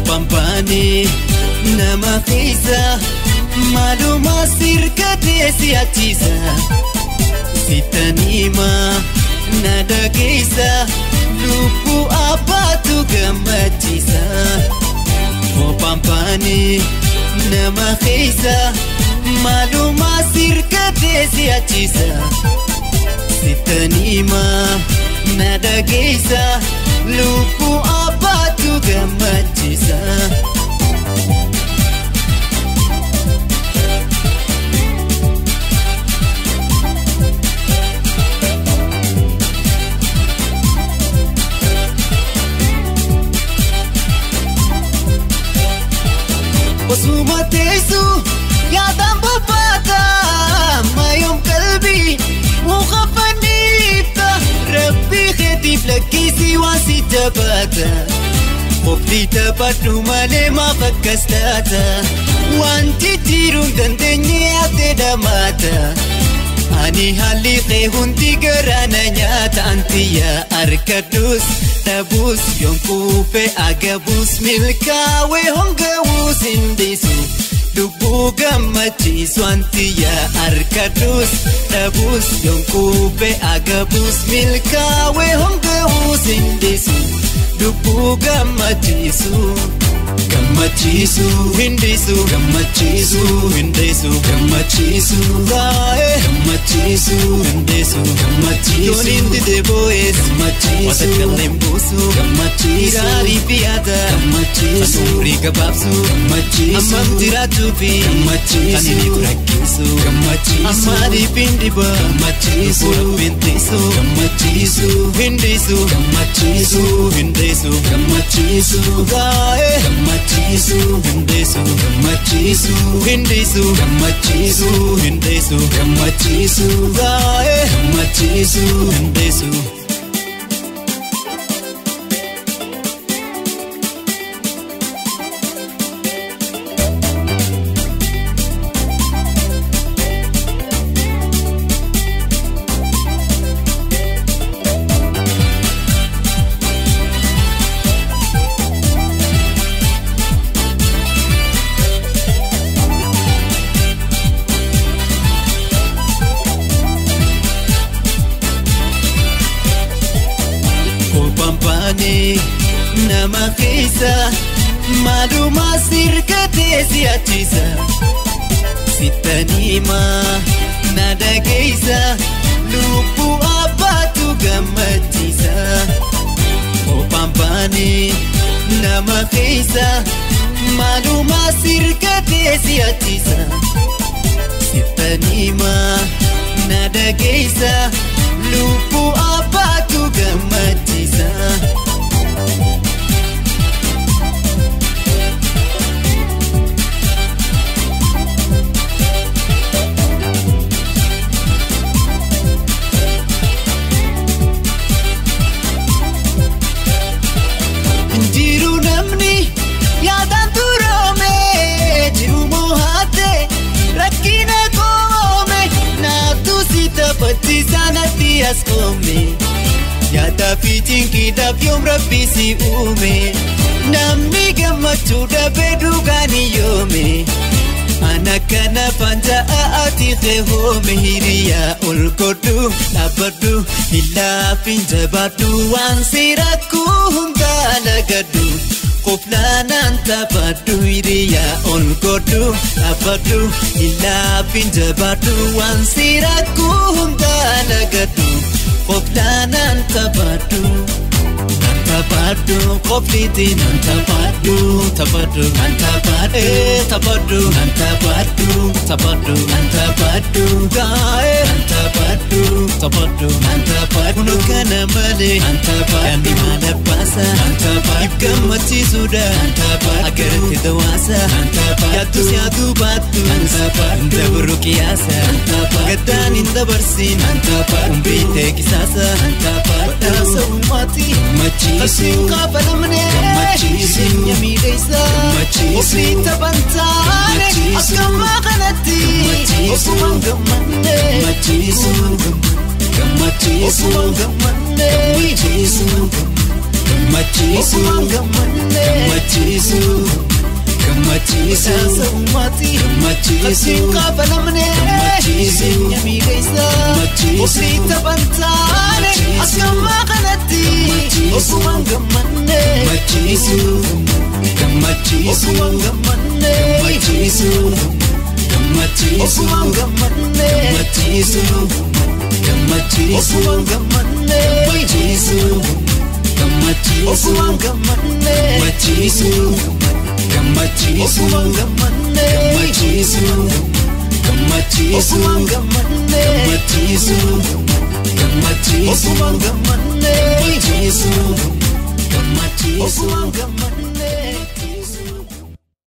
Popampani nama keessa maaluma sirkatee si'achiisa Sitanima nada keessa lubbuu abbaatu gammachiisa Popampani nama keessa maaluma sirkatee si'achiisa Sitanima nada keessa lubbuu abbaatu gammachiisa Osuma teessu yaadaan bobbata mayyoom qalbii muqaffaniifta rabbii keetiif lakkisii waan si jabaata qofti taphadhu malee maaf akkas taata wanti jiruun dandeenye haftee dhamaata ani haalli kee hundi garaana nyaata antiyyaa arkadhus dhabus yonkuufe agabus milkaawee hongawus hindisu lubbuu gammachiisu antiyyaa arkadhus dhabus yonkuufe agabus milkaawee hongawus hindisu lubbuu gammachiisu Gammachiisu hindisu gammachiisu hindisu gammachiisu gammachiisu hindisu gammachiisu Yoonindi deboes gammachiisu Watakallembusu gammachiisu Gaarii fiyaata gammachiisu Asuurii gabaabsu gammachiisu Ammam jiraachuufi gammachiisu Anini turakkisu gammachiisu Ammaadii pindiba gammachiisu Bintisu gammachiisu Hindisu gammachiisu hindisu gammachiisu Gammachiisu hindisu gammachiisu hindisu gammachiisu hindisu gammachiisu gammachiisu hindisu nama keessa maaluma sirkatee si'achiisa Sitanima nada keessa lubbuu abbaatu gammachiisa Popampani nama keessa maaluma sirkatee si'achiisa Sitanima nada keessa lubbuu abbaatu gammachiisa Sanatti as koome yaada fiitiin kiidhaaf yoom rabbii si uume namni gammachuu dhabee dhugaanii yoome ana kana fanja'a ati keehoome hiriyaa ol godhu dhaabadhu ilaafin jabaadhu waan sirakkuu hundaa lagadhu Qoflaanaan taphadhu hiriyaa ol godhu dhaabadhu ilaafin jabaadhu waan sirakkuu hundaa lagadhu Qoflaanaan taphadhu Tapadu qofliti nan tapadu tapadu nan tapadu tapadu nan tapadu tapadu nan tapadu gae nan tapadu tapadu nan tapadu nukana male nan tapadu yani mana pasa nan tapadu gammachiisu da nan tapadu agarti dawasa nan tapadu yatu siatu batu nan tapadu dabru qiyasa nan tapadu gadan indabarsi nan tapadu umbite kisasa nan tapadu dasa umati machi Asinka palamne, yami desa, ofita bantane, akama kanati, ofumang gamande, ofumang gamande, gammachiisu gammachiisu gammachiisu sammati gammachiisu qabalamne gammachiisu nyamigeisa gammachiisu tabantane asama kanatti osman gammanne gammachiisu gammachiisu gammanne gammachiisu gammachiisu gammanne gammachiisu gammachiisu gammanne gammachiisu gammachiisu gammanne gammachiisu gammachiisu gammanne gammachiisu gammachiisu gammanne gammachiisu gammachiisu gammanne